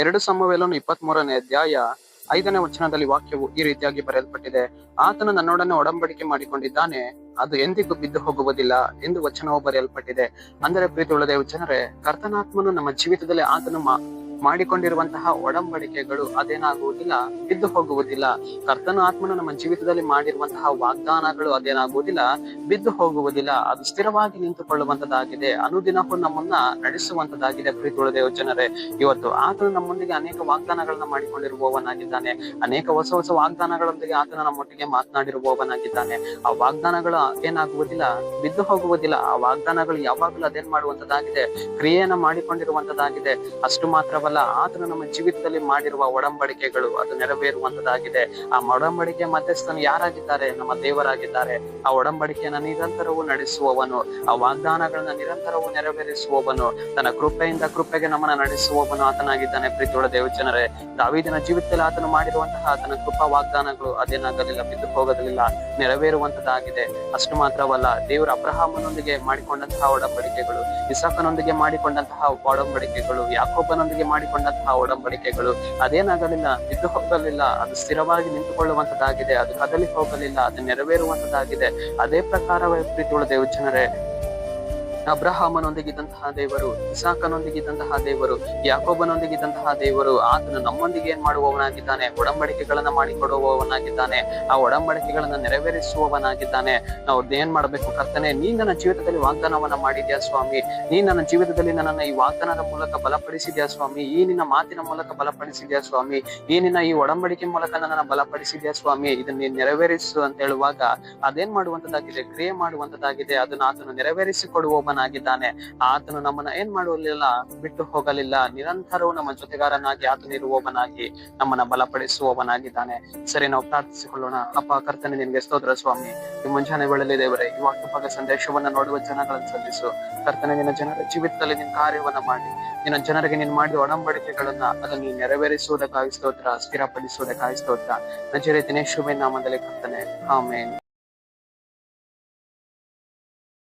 2 ಸಮುವೇಲನು 23ನೇ ಅಧ್ಯಾಯ 5ನೇ ವಚನದಲ್ಲಿ ವಾಕ್ಯವು ಈ ರೀತಿಯಾಗಿ ಬರೆಯಲ್ಪಟ್ಟಿದೆ. ಆತನು ನನ್ನೊಡನೆ ಒಡಂಬಡಿಕೆ ಮಾಡಿಕೊಂಡಿದ್ದಾನೆ, ಅದು ಎಂದಿಗೂ ಬಿದ್ದು ಹೋಗುವುದಿಲ್ಲ ಎಂದು ವಚನವು ಬರೆಯಲ್ಪಟ್ಟಿದೆ. ಅಂದರೆ ಪ್ರೀತಿಯುಳ್ಳ ದೇವಜನರೇ, ಕರ್ತನಾತ್ಮನು ನಮ್ಮ ಜೀವಿತದಲ್ಲಿ ಆತನು ಮಾಡಿಕೊಂಡಿರುವಂತಹ ಒಡಂಬಡಿಕೆಗಳು ಅದೇನಾಗುವುದಿಲ್ಲ, ಬಿದ್ದು ಹೋಗುವುದಿಲ್ಲ. ಕರ್ತನ ಆತ್ಮನು ನಮ್ಮ ಜೀವಿತದಲ್ಲಿ ಮಾಡಿರುವಂತಹ ವಾಗ್ದಾನಗಳು ಅದೇನಾಗುವುದಿಲ್ಲ, ಬಿದ್ದು ಹೋಗುವುದಿಲ್ಲ. ಅದು ಸ್ಥಿರವಾಗಿ ನಿಂತುಕೊಳ್ಳುವಂತದ್ದಾಗಿದೆ, ಅನುದಿನವೂ ನಮ್ಮನ್ನ ನಡೆಸುವಂತದ್ದಾಗಿದೆ. ಪ್ರೀತಿಯುಳ್ಳ ದೇವಜನರೇ, ಇವತ್ತು ಆತನು ನಮ್ಮೊಂದಿಗೆ ಅನೇಕ ವಾಗ್ದಾನಗಳನ್ನ ಮಾಡಿಕೊಂಡಿರುವವನಾಗಿದ್ದಾನೆ. ಅನೇಕ ಹೊಸ ಹೊಸ ವಾಗ್ದಾನಗಳೊಂದಿಗೆ ಆತನು ನಮ್ಮೊಟ್ಟಿಗೆ ಮಾತನಾಡಿರುವವನಾಗಿದ್ದಾನೆ. ಆ ವಾಗ್ದಾನಗಳು ಏನಾಗುವುದಿಲ್ಲ, ಬಿದ್ದು ಹೋಗುವುದಿಲ್ಲ. ಆ ವಾಗ್ದಾನಗಳು ಯಾವಾಗಲೂ ಅದೇನ್ ಮಾಡುವಂತದ್ದಾಗಿದೆ, ಕ್ರಿಯೆಯನ್ನ ಮಾಡಿಕೊಂಡಿರುವಂತದ್ದಾಗಿದೆ. ಅಷ್ಟು ಮಾತ್ರವಲ್ಲ, ಆತನು ನಮ್ಮ ಜೀವಿತದಲ್ಲಿ ಮಾಡಿರುವ ಒಡಂಬಡಿಕೆಗಳು ಅದು ನೆರವೇರುವಂತದ್ದಾಗಿದೆ. ಆ ಒಡಂಬಡಿಕೆ ಮಧ್ಯಸ್ಥನು ಯಾರಾಗಿದ್ದಾರೆ? ನಮ್ಮ ದೇವರಾಗಿದ್ದಾರೆ. ಆ ಒಡಂಬಡಿಕೆಯನ್ನ ನಿರಂತರವೂ ನಡೆಸುವವನು, ಆ ವಾಗ್ದಾನಗಳನ್ನ ನಿರಂತರವೂ ನೆರವೇರಿಸುವವನು, ತನ್ನ ಕೃಪೆಯಿಂದ ಕೃಪೆಗೆ ನಮ್ಮನ್ನ ನಡೆಸುವವನು ಆತನಾಗಿದ್ದಾನೆ. ಪ್ರೀತಿಯುಳ್ಳ ದೇವಜನರೇ, ದಾವೀದನ ಜೀವಿತದಲ್ಲಿ ಆತನು ಮಾಡಿರುವಂತಹ ತನ್ನ ಕೃಪಾ ವಾಗ್ದಾನಗಳು ಅದೇನಾಗಲಿಲ್ಲ, ಬಿದ್ದು ಹೋಗಲಿಲ್ಲ, ನೆರವೇರುವಂತದ್ದಾಗಿದೆ. ಅಷ್ಟು ಮಾತ್ರವಲ್ಲ, ದೇವರು ಅಬ್ರಹಾಮನೊಂದಿಗೆ ಮಾಡಿಕೊಂಡಂತಹ ಒಡಂಬಡಿಕೆಗಳು, ಇಸಾಕನೊಂದಿಗೆ ಮಾಡಿಕೊಂಡಂತಹ ಒಡಂಬಡಿಕೆಗಳು, ಯಾಕೋಬನೊಂದಿಗೆ ಮಾಡಿಕೊಂಡಂತಹ ಒಡಂಬಡಿಕೆಗಳು ಅದೇನಾಗಲಿಲ್ಲ, ಬಿದ್ದು ಹೋಗಲಿಲ್ಲ. ಅದು ಸ್ಥಿರವಾಗಿ ನಿಂತುಕೊಳ್ಳುವಂತದ್ದಾಗಿದೆ. ಅದು ಕದಲಿ ಹೋಗಲಿಲ್ಲ, ಅದು ನೆರವೇರುವಂತದ್ದಾಗಿದೆ. ಅದೇ ಪ್ರಕಾರವೇ ಪ್ರೀತಿಯುಳ್ಳ ದೇವಜನರೇ, ಅಬ್ರಹಾಮನೊಂದಿಗಿದ್ದಂತಹ ದೇವರು, ಇಸಾಕನೊಂದಿಗಿದ್ದಂತಹ ದೇವರು, ಯಾಕೋಬನೊಂದಿಗಿದ್ದಂತಹ ದೇವರು ಆತನು ನಮ್ಮೊಂದಿಗೆ ಏನ್ ಮಾಡುವವನಾಗಿದ್ದಾನೆ? ಒಡಂಬಡಿಕೆಗಳನ್ನ ಮಾಡಿಕೊಡುವವನಾಗಿದ್ದಾನೆ. ಆ ಒಡಂಬಡಿಕೆಗಳನ್ನ ನೆರವೇರಿಸುವವನಾಗಿದ್ದಾನೆ. ನಾವು ಏನ್ ಮಾಡ್ಬೇಕು? ಕರ್ತನೆ, ನೀನ್ ನನ್ನ ಜೀವಿತದಲ್ಲಿ ವಾಗ್ದಾನವನ್ನ ಮಾಡಿದ್ಯಾ ಸ್ವಾಮಿ. ನೀನ್ ನನ್ನ ಜೀವಿತದಲ್ಲಿ ನನ್ನನ್ನ ಈ ವಾಗ್ದಾನದ ಮೂಲಕ ಬಲಪಡಿಸಿದ್ಯಾ ಸ್ವಾಮಿ. ಈ ನಿನ್ನ ಮಾತಿನ ಮೂಲಕ ಬಲಪಡಿಸಿದ್ಯಾ ಸ್ವಾಮಿ. ಈ ನಿನ್ನ ಈ ಒಡಂಬಡಿಕೆ ಮೂಲಕ ನನ್ನನ್ನ ಬಲಪಡಿಸಿದ್ಯಾ ಸ್ವಾಮಿ. ಇದನ್ನ ನೀನ್ ನೆರವೇರಿಸು ಅಂತ ಹೇಳುವಾಗ ಅದೇನ್ ಮಾಡುವಂತದ್ದಾಗಿದೆ? ಕ್ರಿಯೆ ಮಾಡುವಂತದ್ದಾಗಿದೆ. ಅದನ್ನ ಆತನು ನೆರವೇರಿಸಿ ಕೊಡುವವನಾಗಿದ್ದಾನೆ. ಆತನು ನಮ್ಮನ್ನ ಏನ್ ಮಾಡುವಲಿಲ್ಲ, ಬಿಟ್ಟು ಹೋಗಲಿಲ್ಲ. ನಿರಂತರವೂ ನಮ್ಮ ಜೊತೆಗಾರನಾಗಿ ಆತನು ಇರುವವನಾಗಿ ನಮ್ಮನ್ನ ಬಲಪಡಿಸುವವನಾಗಿದ್ದಾನೆ. ಸರಿ, ನಾವು ಪ್ರಾರ್ಥಿಸಿಕೊಳ್ಳೋಣ. ಅಪ್ಪ ಕರ್ತನೆ, ನಿನ್ಗೆ ಸ್ತೋತ್ರ ಸ್ವಾಮಿ. ಈ ಮುಂಜಾನೆ ವೇಳೆಯಲ್ಲಿ ದೇವರೇ, ಈ ವಾಕ್ಯಭಾಗ ಸಂದೇಶವನ್ನ ನೋಡುವ ಜನಗಳನ್ನು ಸಲ್ಲಿಸು ಕರ್ತನೆ. ನಿನ್ನ ಜನರ ಜೀವಿತದಲ್ಲಿ ನಿನ್ನ ಕಾರ್ಯವನ್ನ ಮಾಡಿ, ನಿನ್ನ ಜನರಿಗೆ ನೀನು ಮಾಡಿದ ಒಡಂಬಡಿಕೆಗಳನ್ನ ಅದನ್ನು ನೀನು ನೆರವೇರಿಸುವುದಕ್ಕಾಗಿ ಸ್ತೋತ್ರ, ಸ್ಥಿರಪಡಿಸುವುದಕ್ಕಾಗಿ ಸ್ತೋತ್ರ. ನಜರೇತಿನ ಯೇಸುವಿನ ನಾಮದಲ್ಲಿ ಕರ್ತನೆ, ಆಮೆನ್.